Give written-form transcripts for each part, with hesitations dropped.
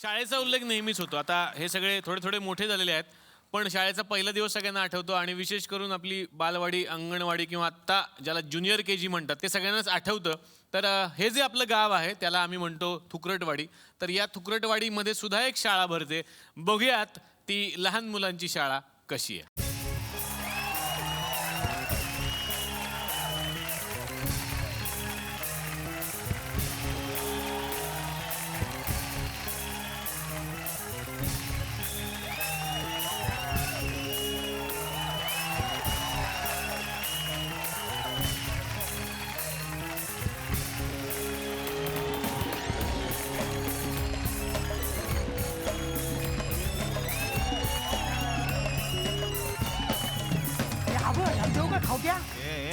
शाळेचा उल्लेख नेहमीच होतो. आता हे सगळे थोडे थोडे मोठे झालेले आहेत, पण शाळेचा पहिला दिवस सगळ्यांना आठवतो आणि विशेष करून आपली बालवाडी, अंगणवाडी किंवा आत्ता ज्याला ज्युनियर के जी म्हणतात ते सगळ्यांनाच आठवतं. तर हे जे आपलं गाव आहे त्याला आम्ही म्हणतो थुकरटवाडी. तर या थुकरटवाडीमध्ये सुद्धा एक शाळा भरते. बघूयात ती लहान मुलांची शाळा कशी आहे.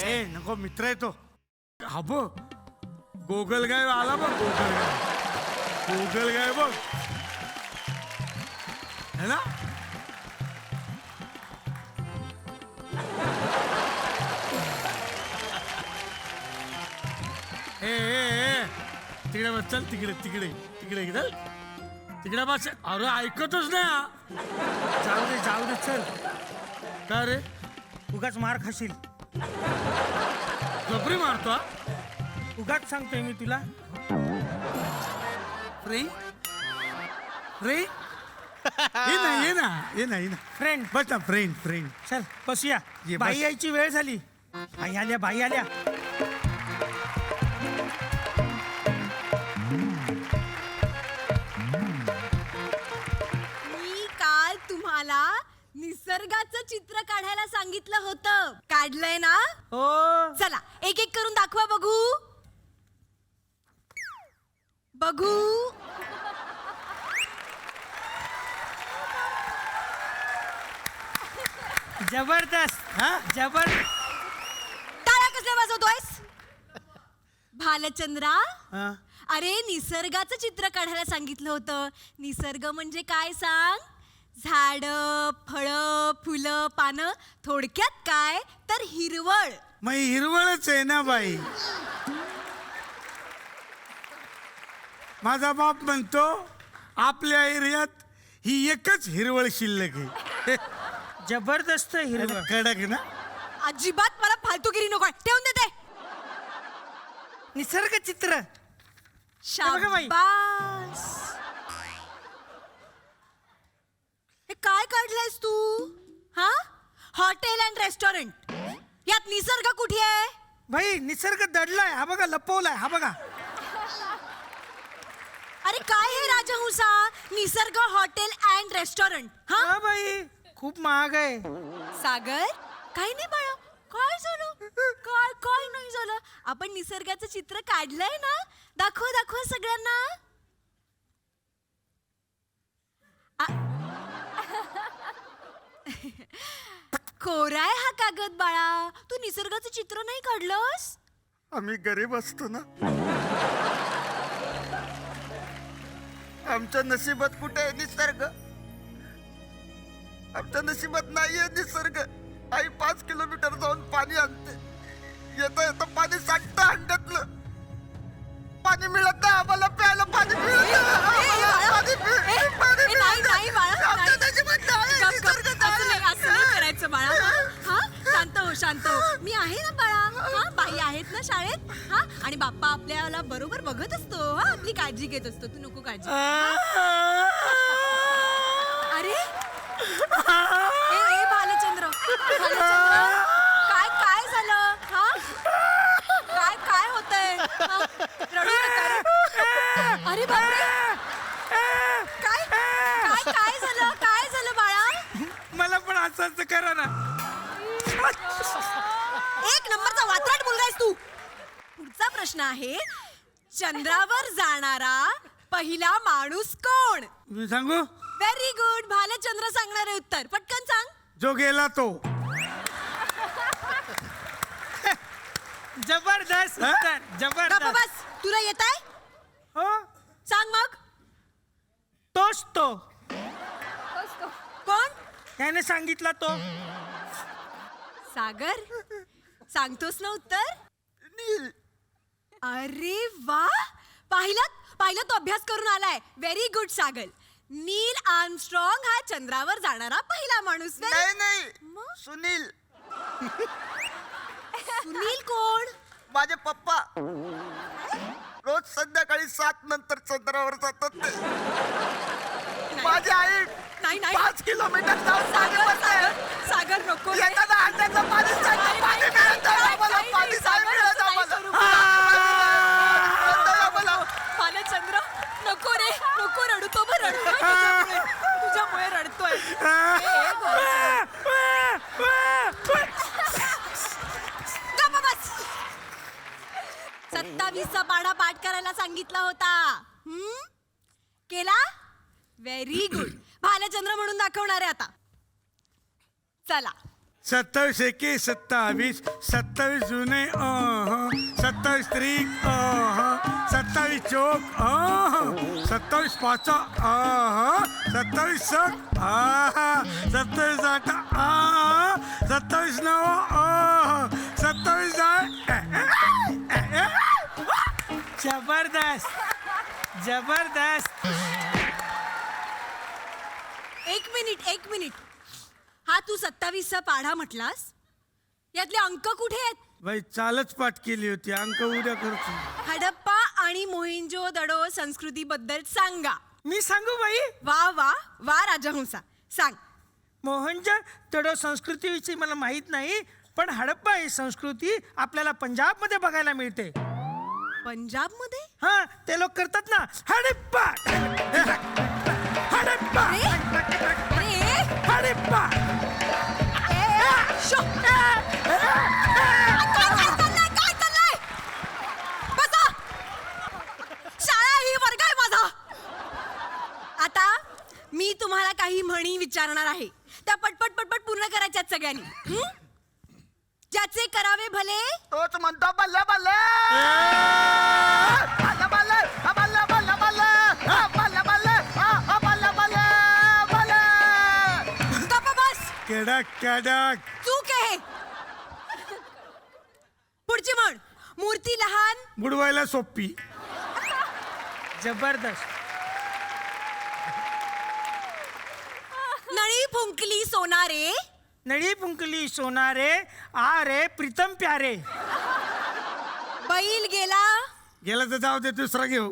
ए नको मित्र आहे तो. हाब गोगल गाय आला बघ. गोगल गाय बघ है ना. ए तिकडे बस. चल तिकडे तिकडे तिकडे चल तिकडे बस. अरे ऐकतच नाही हा. जाऊ दे चल. का रे उगाच मार खाशील. जबरी मारतो हा? उगाच सांगतोय मी तुला. फ्रेंड ये ना फ्रेंड बस ना. फ्रेंड चल बसूया. ये, बाई बस. यायची वेळ झाली. बाई आल्या. मी काल तुम्हाला निसर्गाचं चित्र काढायला सांगितलं होतं. काढलंय ना? हो चला एक एक करून दाखवा बघू. जबरदस्त. हा टाळ्या कसल्या वाजवतोयस? भालचंद्रा, हा. अरे निसर्गाचं चित्र काढायला सांगितलं होतं. निसर्ग म्हणजे काय सांग? झाड, फळं, फुलं, पानं, थोडक्यात काय तर हिरवळ. मग हिरवळच आहे ना बाई. माझा बाप म्हणतो आपल्या एरियात ही एकच हिरवळ शिल्लक आहे. जबरदस्त हिरवळ. कडक ना. अजिबात मला फालतूगिरी नको. ठेवून देते. निसर्ग चित्र. बघा बाई. शाबास. हे काय काढलंयस तू? हा, हॉटेल अँड रेस्टॉरंट. यात निसर्ग कुठे आहे? भाई निसर्ग दडलाय. हा बघा लपवलाय. हा बघा. अरे काय हे राजहंसा? निसर्ग हॉटेल अँड रेस्टॉरंट. हा हा बाई खूप महाग आहे. सागर, काही नाही बाळा. काय झालं? काय नाही झालं. आपण निसर्गाचं चित्र काढलंय ना. दाखव सगळ्यांना. कोराय हा कागद बाळा. तू निसर्गाचं चित्र नाही काढलंस? आम्ही गरीब असतो ना. आमच्या नशिबात कुठे आहे निसर्ग? आमच्या नशिबात नाहीये निसर्ग. आई 5 किलोमीटर जाऊन पाणी आणते. येता पाणी सांगतं हंड्यातलं. पाणी मिळत नाही आम्हाला प्यायला. पाणी मिळत नाही बाळा. असं नाही करायचं बाळा. हा, शांत हो. मी आहे ना बाळा. हा, बाई आहेत ना शाळेत. हा, आणि बाप्पा आपल्याला बरोबर बघत असतो. हा, आपली काळजी घेत असतो. तू नको काळजी. अरे ए भालचंद्र, काय झालं? हा, काय होतंय? हा, रडू नका रे. अरे बापरे. काय झालं बाळा? मला पण असंच करा ना. एक नंबरचा वात्राट मुलगा आहेस तू. पुढचा प्रश्न आहे, चंद्रावर जाणारा पहिला माणूस कोण? मी सांगू? Very good. भालचंद्र सांगणार आहे उत्तर. पटकन सांग. जो गेला तो. जबरदस्त उत्तर. गप्प जबरदस्त. बस. तुला येत आहे? हो सांग मग. तोच तो. कोण? त्याने सांगितला तो. सागर, सांगतोस ना उत्तर? अरे वा, पाहिलं तो अभ्यास करून आलाय. व्हेरी गुड सागर. नील आर्मस्ट्रॉंग हा चंद्रावर जाणारा पहिला माणूस. नाही मग? सुनील. सुनील कोण? माझे पप्पा रोज संध्याकाळी 7 नंतर चंद्रावर जातात ते. माझी आई नाही 5 किलोमीटर जाऊन पाणी सागर भरते. सागर सागर नको रे. येताना अंड्याचं पाणी सांडतं. पाणी मिळत नाही आम्हाला. पाणी नाही मिळत आम्हाला. बालचंद्र नको रे, नको रडू. तो पण रडतोय तुझ्यामुळे रडतोय. ए, गप्प बस. 27चा पाढा पाठ करायला सांगितला होता. केला? Very good. भालचंद्र म्हणून दाखवणार आहे आता. चला. 27 एके 27, 27 जुने 27 त्रिक 27 चौक 27 पाचा 27 सक 27 आठ 27 नव 27 जबरदस्त जबरदस्त. एक मिनिट. हा तू 27चा पाढा म्हटलास, यातले अंक कुठे आहेत? बाई चालच पाठ केली होती. अंक उद्या करतो. हडप्पा आणि मोहिंजो दडो संस्कृतीबद्दल सांगा. मी सांगू बाई. वा वा वा राजहंसा, सांग. मोहनजोदडो संस्कृतीविषयी मला माहित नाही, पण हडप्पा ही संस्कृती आपल्याला पंजाब मध्ये बघायला मिळते. पंजाब मध्ये? हा, ते लोक करतात ना हडप्पा हडप्पा अरे हडप्पा. काय चाललंय? बसा. शाळा ही वर्ग आहे माझा. आता मी तुम्हाला काही म्हणी विचारणार आहे, त्या पटपट पूर्ण करायच्यात सगळ्यांनी. ज्याचे करावे भले तोच म्हणतो बल्ले बल्ले बल्ले बल्ले बल्ले बल्ले बल्ले बल्ले बल्ले बल्ले बल्ले. गप्प बस. कडक कडक. चूक आहे. पुढची म्हण. मूर्ती लहान बुडवायला सोपी. जबरदस्त. नळी फुंकली सोनारे नळी पुंकली सोनारे आ रे प्रीतम प्यारे. बैल गेला गेला तर जाऊ दे, दुसरा घेऊ.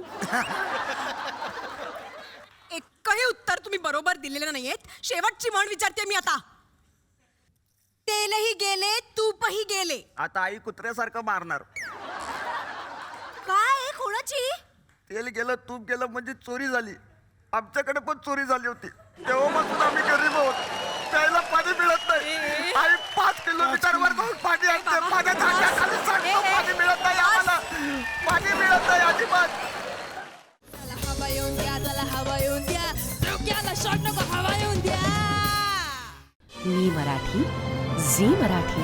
एकही उत्तर तुम्ही बरोबर दिलेलं नाहीयेत. शेवटची म्हण विचारते मी आता. तेलही गेले तूपही गेले. आता आई कुत्र्यासारखं मारणार. काय कोणाची? तेल गेलं तूप गेलं म्हणजे चोरी झाली. आमच्याकडे पण चोरी झाली होती. तेव्हापासून आम्ही गरीब आहोत. प्यायला पाणी मिळत नाही. आई 5 किलोमीटर वर जाऊन पाणी आणते. पाण्याच्या अंड्याखाली सांडतो. पाणी मिळत नाही आम्हाला. पाणी मिळत नाही अजिबात. हवा येऊन द्या, त्याला हवा येऊन द्या. डोक्याला शॉट नको, हवा येऊन द्या. मी मराठी, झी मराठी.